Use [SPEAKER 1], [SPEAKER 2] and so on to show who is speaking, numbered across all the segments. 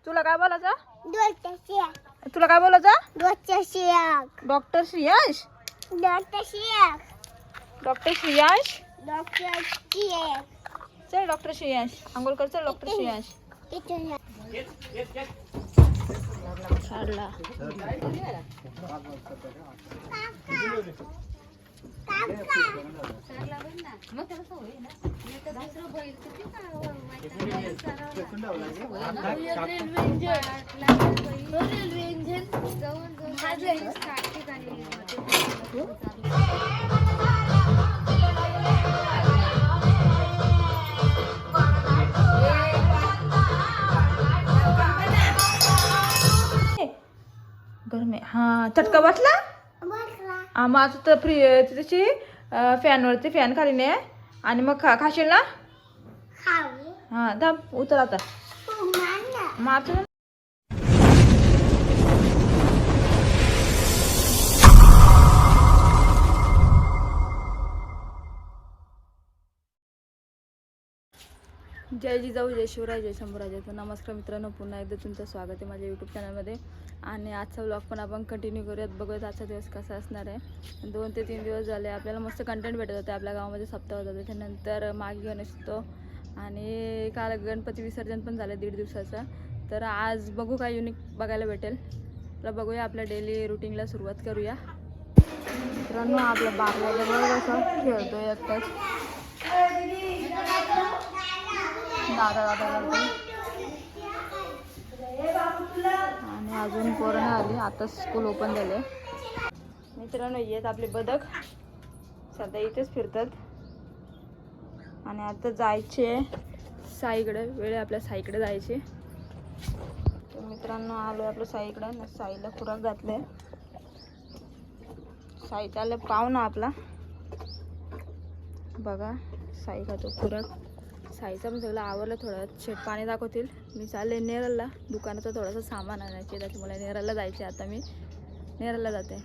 [SPEAKER 1] तुला काय बोलायचं? तुला काय बोलायचं? डॉक्टर श्रेयश. डॉक्टर श्रेयश. चल डॉक्टर श्रेयश आंघोळ कर. चल डॉक्टर श्रेयश. काढला. गरम आहे. हा चटका बसला. माझं तर फ्री त्याची फॅनवरती फॅन खाली नाही आणि मग खाशील ना. हा थांब उतर आता. मारतो ना. जय जिजाऊ, जय शिवराय, जय शंभूराजे. तर नमस्कार मित्रांनो, पुन्हा एकदा तुमचं स्वागत आहे माझ्या यूट्यूब चॅनलमध्ये. आणि आजचा व्लॉग पण आपण कंटिन्यू करूयात. बघूयात आजचा दिवस कसा असणार आहे. 2 ते 3 दिवस झाले आपल्याला मस्त कंटेंट भेटत होते. आपल्या गावामध्ये सप्ताह होता, त्याच्यानंतर माघी गणेश होतो आणि काल गणपती विसर्जन पण झालं 1.5 दिवसाचं. तर आज बघू काय युनिक बघायला भेटेल. तर बघूया, आपल्या डेली रुटीनला सुरुवात करूया. मित्रांनो, आपला बागला कसं खेळतोय एकटाच. दादा आणि अजून कोरोना आली. आता स्कूल ओपन झाले. मित्रांनो, येत आपले बदक सध्या इथेच फिरतात आणि आता जायचे साईकडे. वेळ आपल्या साईकडे जायचे. तर मित्रांनो, आलो आपल्या साईकडे. साईला खुराक घातले. साई चालले पाहुणा आपला. बघा साई खातो खुराक. साईचं पण सगळं आवरलं. थोडं शेत पाणी दाखवतील. मी चालले नेरलला. दुकानाचं थोडंसं सामान आणायचे, त्याच्यामुळे नेरलला जायचे. आता मी नेरलला जाते.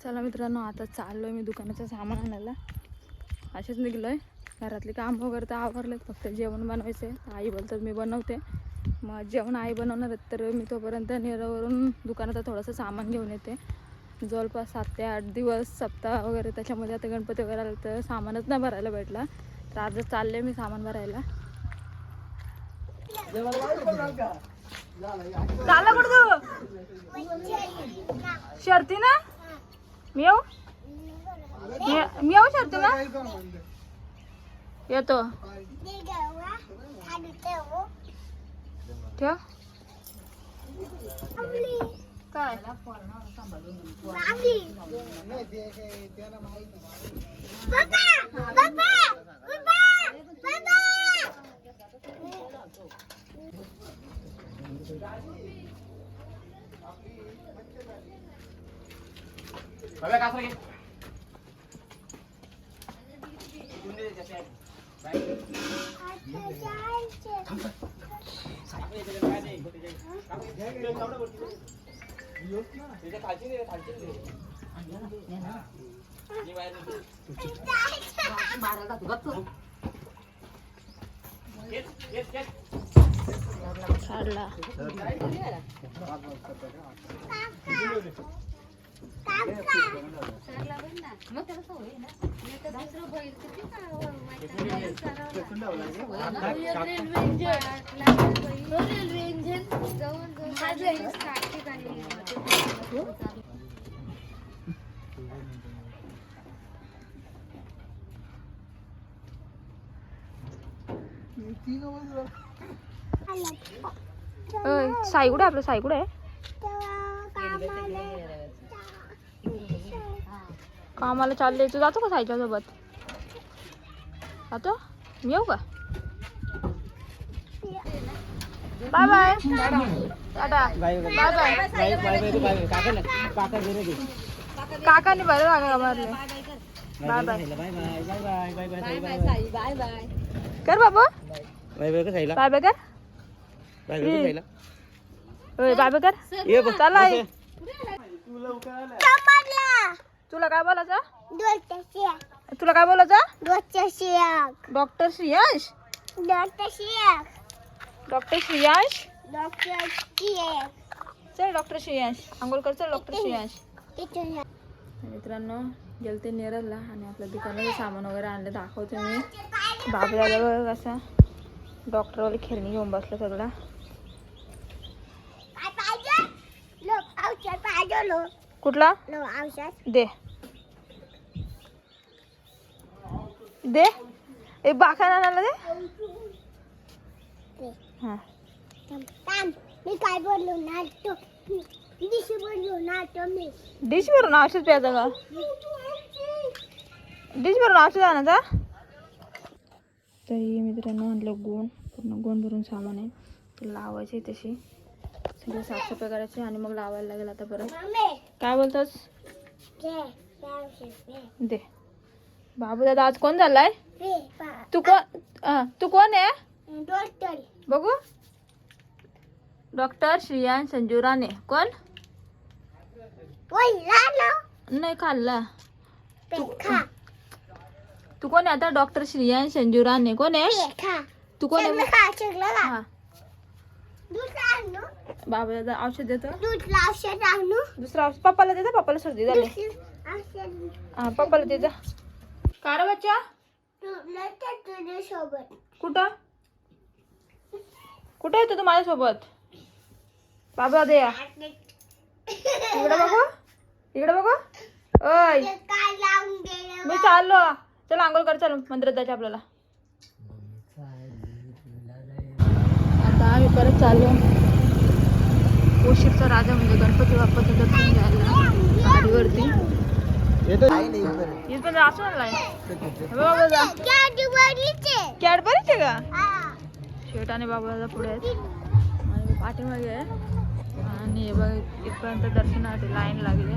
[SPEAKER 1] चला मित्रांनो, आता चाललो मी दुकानाचं सामान आणायला. असेच निघलो आहे. घरातले काम वगैरे तर आवरलेत, फक्त जेवण बनवायचं आहे. आई बोलतात मी बनवते. मग जेवण आई बनवणार आहेत, तर मी तोपर्यंत नेरावरून दुकानाचं थोडंसं सामान घेऊन येते. जवळपास 7 ते 8 दिवस सप्ताह वगैरे, त्याच्यामध्ये आता गणपती वगैरे आलं तर सामानच नाही भरायला भेटला. तर आज चालले मी सामान भरायला. चालला कुठं तू? शर्ती ना मी येऊ. मी येऊ शर्ती ना. येतो. ठेव. काय साई कुठे? आपलं साई कुठे आहे? कामाला चालले. तू जातो का साईच्या सोबत? जातो. मी येऊ का? Bye bye. Tata. Bye bye. काकाने बरं काका मारले. Bye bye. कर बाबा. बाय बाय कर. बाय बाय कर. बाय बाय कर. चला. तुला काय बोलायचं? तुला काय बोलायचं? Doctor Shreyash. Doctor Shreyansh
[SPEAKER 2] doctor
[SPEAKER 1] चल डॉक्टर श्रेयांश आंघोळ कर चल डॉक्टर श्रेयांश. मित्रांनो गेलते नेरळला आणि आपल्या दुकानाचं सामान वगैरे आणलं दाखवते मी. बाबूला बघ कसा डॉक्टरवाली खेळणी घेऊन बसला सगळा. कुठला दे दे एक बाखा आणायला दे. हा
[SPEAKER 2] मी काय बोललो ना तो डिश बोललो ना तो मी
[SPEAKER 1] डिश भरून औषध प्यायचं का. डिश भरून औषध आणायचा. तरी मित्रांनो आणलं गोण पूर्ण गोण भरून सामान आहे ते लावायचे तशी सगळं साफसफाई करायची आणि मग लावायला लागेल आता परत. काय बोलतोस दे. बाबू दादा आज कोण झालाय. तू कोण आहे बघू. डॉक्टर श्रेयांश संजू राणे. कोण नाही खाल्ला. तू कोण आहे आता. डॉक्टर श्रेयांश संजू राणे कोण आहे. तू कोण आहे. हा बाबा दादा औषध देतो. दुसरं औषध पप्पाला देता. पप्पाला सर्दी झाली. हा पप्पाला देता. का रे बच्चा कुठं कुठे येतो तू माझ्यासोबत. बाबा दादा या इकडे बघू इकडे बघू. ओय मी चाललो. चल आंघोळ कर चल मंदिरात जायचं आपल्याला. आता आम्ही परत चाललो. उशीरचा राजा म्हणजे गणपती बाप्पाचं दर्शन घ्यायला गाडीवरती. इथं असं आणलाय कॅडबरीचे का. शेट आणि बाबा दादा पुढे आहेत आणि पाठीमागे आहे आणि बघ इथपर्यंत दर्शनासाठी लाईन लागली.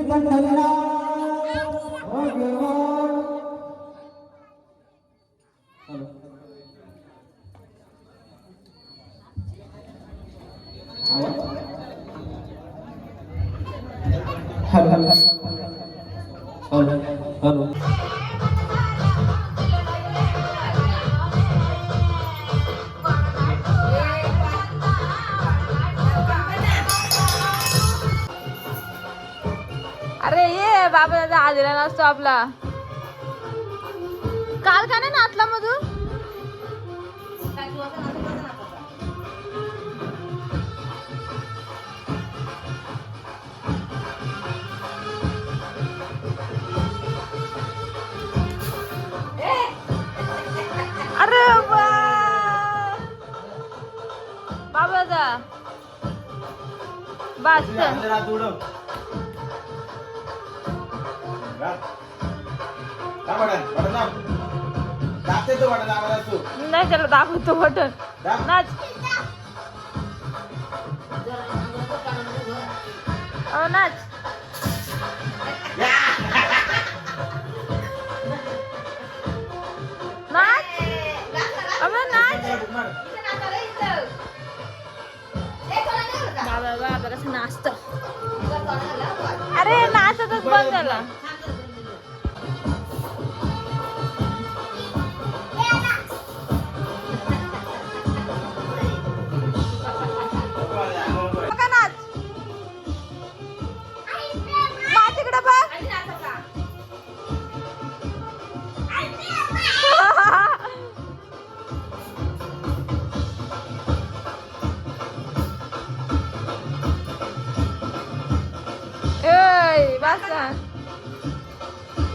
[SPEAKER 3] हॅलो हॅलो हॅलो हॅलो
[SPEAKER 1] अरे ये बाबा दादा आलेला नसतो आपला. काल का नाही नाचला मधू? अरे बाबा दादा बस नाही त्याला दाखवतो बटन नाच. नाच नाच अबे नाच. बाबा बाबा कसं नाचतं. अरे नाचतच बंद झाला.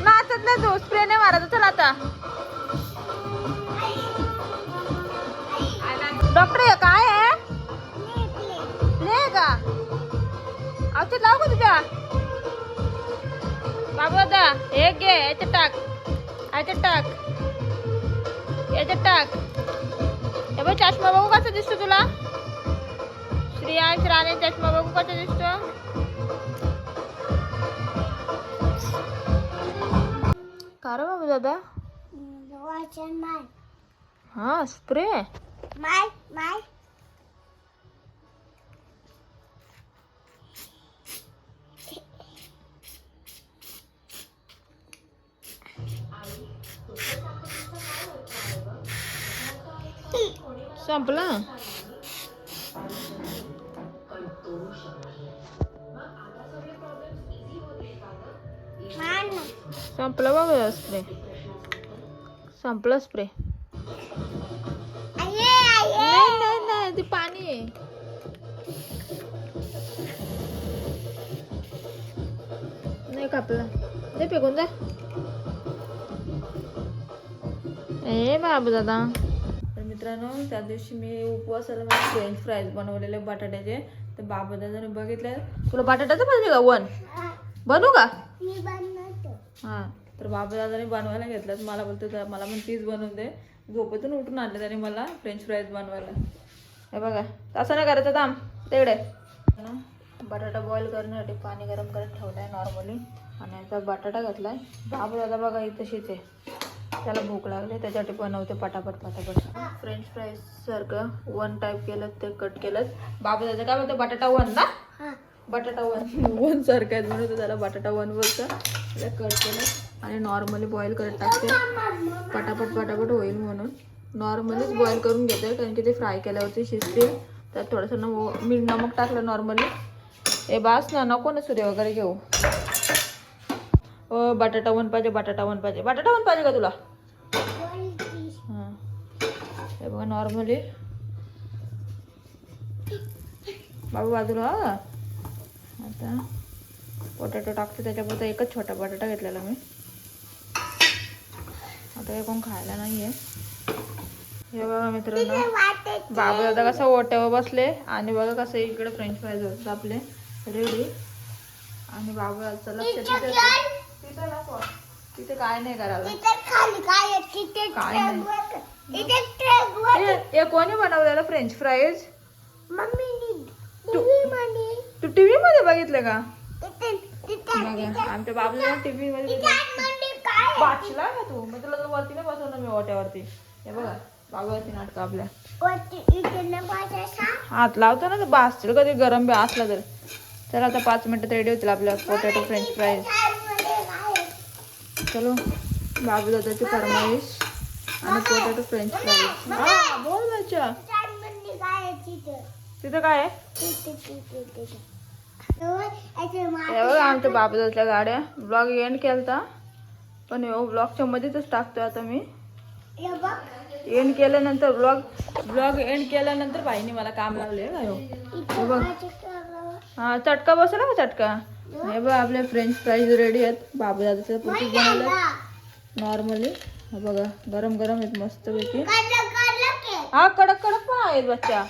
[SPEAKER 1] नाचत नाही तू स्प्रे नाही मारायचा. चल आता डॉक्टर हे काय आहे का औषध लावू का तुझ्या बाबू दादा? एक घे याच्यात टाक याच्यात टाक याच्यात टाक. हे बघ चष्मा बघू कसा दिसतो तुला. श्रियांश राणे चष्मा बघू कसा दिसतो. का रे बाबू दादा? हा स्प्रे
[SPEAKER 2] माय माय
[SPEAKER 1] संपला. संपला बाबा स्प्रे. संपला स्प्रे. नाही नाही नाही ते पाणी आहे. नाही कापला ते फेकून जा. ए बाबू दादा. तर मित्रांनो त्या दिवशी मी उपवासाला फ्रेंच फ्राईज बनवलेले बटाट्याचे. तर बाबू दादाने बघितलं. तुला बटाट्याचं पाहिजे का? वन बनवू का? हां तर बाबू दादाने बनवायला घेतलं. मला बोलतो मला पण तीच बनवून दे. झोपेतून उठून आणले त्याने मला फ्रेंच फ्राईज बनवायला. हे बघा तसं नाही करायचं. थांब तिकडे बटाटा बॉईल करण्यासाठी पाणी गरम करत ठेवलं आहे नॉर्मली. आणि आता बटाटा घातला आहे. बाबू दादा बघा ही तशीच आहे. त्याला भूक लागली त्याच्यासाठी बनवते पटापट पटापट. फ्रेंच फ्राईज सारखं वन टाईप केलं ते कट केलं. बाबू दादा काय बोलतो? बटाटा वन ना? बटाटा वन सारखं आहे म्हणून त्याला बटाटा वन बोलतं. त्याला कट केलं आणि नॉर्मली बॉईल करत टाकते. पटापट पटापट होईल म्हणून नॉर्मलीच बॉईल करून घेते. कारण की ते फ्राय केल्यावरती शिजतील. त्यात थोडंसं मीठ नमक टाकलं नॉर्मली. ए बास ना नको ना सूर्य वगैरे घेऊ. बटाटा वन पाहिजे बटाटा वन पाहिजे. बटाटा वन पाहिजे का तुला? हां हे बघा नॉर्मली बाबू बाजूला. आता पोटॅटो टाकते त्याच्यापुरता. एकच छोटा बटाटा घेतलेला मी. आता हे कोण खायला नाही आहे. हे बघा मित्रांनो बाबू दादा कसं ओट्यावर बसले आणि बघा कसं इकडे फ्रेंच फ्राईज होतात आपले रेडी. आणि बाबू दादाचं लक्ष तिथे काय नाही करायला. हे कोणी बनवलेलं फ्रेंच फ्राईज?
[SPEAKER 2] मम्मीनी
[SPEAKER 1] तू टीव्ही मध्ये बघितलं का? बघा आमच्या बाबूला टीव्ही मध्ये वाचला का तू मग तुला वरती नाही बसवणार मी ओट्यावरती. हे बघा बाबूवरती नाटक आपल्या हात लावतो ना तर भासतील कधी गरम बी असला तर. चला आता 5 मिनिटात रेडी होतील आपल्या पोटॅटो फ्रेंच फ्राईज. चलो बाबू दादाची फरमाईश आणि पोटॅटो फ्रेंच फ्राईज. हा बोल बच्चा तिथं काय आहे? हे बघा आमच्या बाबू दादाच्या गाड्या. ब्लॉग एंड केलता पण ब्लॉगच्या मध्येच टाकतोय आता मी. एंड केल्यानंतर ब्लॉग एंड केल्यानंतर बाईने मला काम लावले हे बघ. हा चटका बसला का चटका. हे बघ आपले फ्रेंच फ्राईज रेडी आहेत. बाबू दादाचं पोटी बनवलं नॉर्मली. हे बघा गरम गरम आहेत मस्त पैकी. हा कडक कडक पण आहेत बच्चा.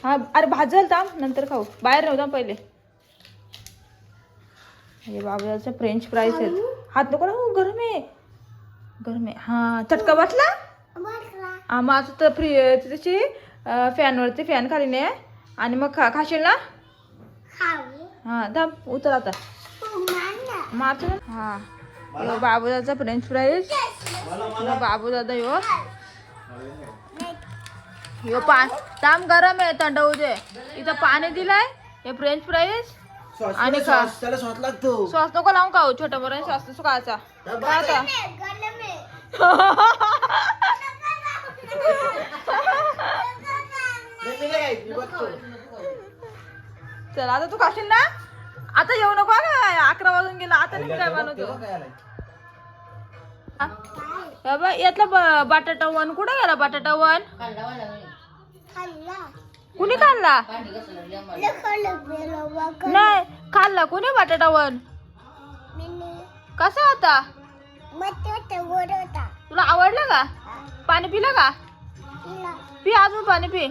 [SPEAKER 1] हा अरे भाजल थांब नंतर खाऊ. बाहेर नव्हता पहिले. हे बाबू दादाचं फ्रेंच फ्राईज आहेत. हात नको ना गरम आहे गरम आहे. हा चटका बसला. हा माझं तर फ्री त्याची फॅनवरती फॅन खाली नाही आणि मग खाशील ना. हा थांब उतर आता मारतो. हा बाबू दादाचा फ्रेंच फ्राईज. बाबू दादा यो थांब गरम आहे थंड होऊ दे. इथं पाणी दिलंय हे फ्रेंच फ्राईज आणि खा. सॉस नको लावून खाऊ छोटा बरं सॉस खायचा आता. चल आता तू खाशील ना. आता येऊ नको ना 11 वाजून गेला. आता नाही काय बनवतो. यातला बटाटा वन कुठे गेला. बटाटा वन कुणी खाल्ला नाही खाल्ला कुणी बटाटा वन. कसा होता तुला आवडला का. पाणी पिलं का. पी अजून पाणी पी.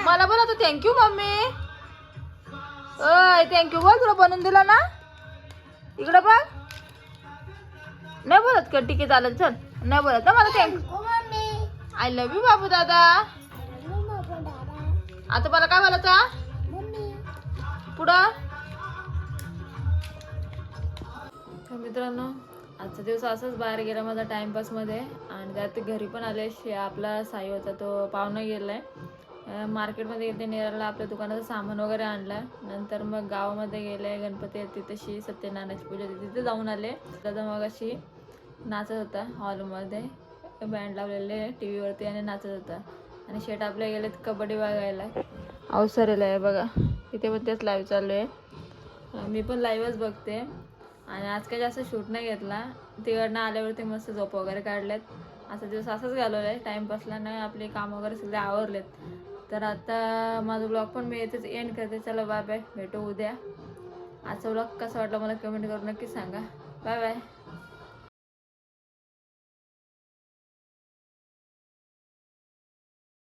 [SPEAKER 1] मला बोला तू थँक्यू मम्मी. अय थँक्यू बोल तुला बनवून दिला ना. इकडं बघ नाही बोलत का. ठीक आहे चालेल चल नाही बोलत ना मला थँक्यू. आय लव्ह यू बाबू दादा. आता मला काय बोलायचं पुढं. मित्रांनो आजचा दिवस असंच बाहेर गेला माझा टाइमपासमध्ये आणि त्यात घरी पण आले. आपला साई होता तो पाहुणा गेलाय. मार्केटमध्ये इथे नेराला आपल्या दुकानाचं सामान वगैरे आणलं. नंतर मग गावामध्ये गेले गणपती तिथेशी सत्यनारायणाची पूजा तिथे जाऊन आले. दादा मग अशी नाचत होता हॉलमध्ये बँड लावलेले टी व्हीवरती आणि नाचत होता. आणि शेट आपल्या गेलेत कबड्डी बघायला अवसरेला आहे बघा. तिथे पण तेच लाईव्ह चालू आहे. मी पण लाईव्हच बघते आणि आज काही जास्त शूट नाही घेतला. तिकडनं आल्यावरती मस्त झोप वगैरे काढल्यात. असा दिवस असंच घालवला आहे टाईमपासला नाही. आपले काम वगैरे सगळे आवरलेत. तर आता माझा ब्लॉग पण मी येथेच एंड करते. चला बाय बाय भेटू उद्या. आजचा ब्लॉग कसा वाटला मला कमेंट करून नक्की सांगा. Bye bye.